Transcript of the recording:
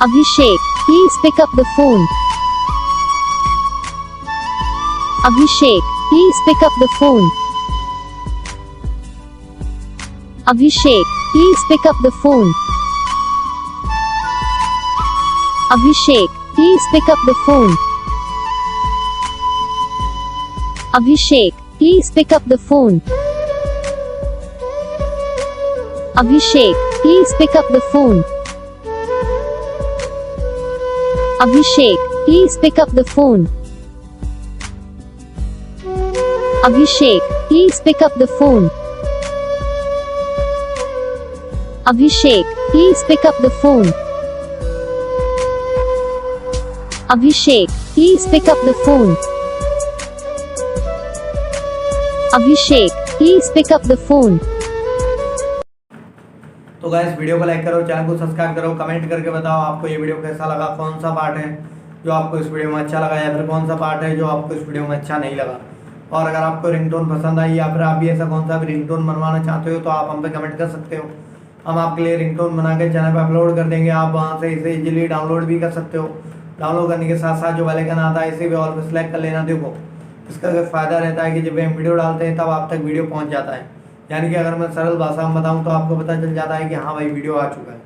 Abhishek, please pick up the phone. Abhishek, please pick up the phone. Abhishek, please pick up the phone. Abhishek, please pick up the phone. Abhishek, please pick up the phone. Abhishek, please pick up the phone. Abhishek, please pick up the phone. Abhishek, please pick up the phone. Abhishek, please pick up the phone. Abhishek, please pick up the phone. Abhishek, please pick up the phone. तो guys video को like करो, channel को subscribe करो, comment करके बताओ आपको ये video कैसा लगा, कौन सा पार्ट है जो आपको इस वीडियो में अच्छा लगा या फिर कौन सा पार्ट है जो आपको इस वीडियो में अच्छा नहीं लगा। और अगर आपको रिंगटोन पसंद आई या फिर आप भी ऐसा कौन सा भी रिंगटोन बनवाना चाहते हो तो आप हम पे कमेंट कर सकते हो। हम आपके लिए रिंगटोन बना के चैनल पर अपलोड कर देंगे। आप वहाँ से इसे इजीली डाउनलोड भी कर सकते हो। डाउनलोड करने के साथ साथ जो बेल आइकन आता है इसे भी ऑल पे सेलेक्ट कर लेना। देखो इसका फ़ायदा रहता है कि जब हम वीडियो डालते हैं तब आप तक वीडियो पहुँच जाता है, यानी कि अगर मैं सरल भाषा में बताऊँ तो आपको पता चल जाता है कि हाँ भाई वीडियो आ चुका है।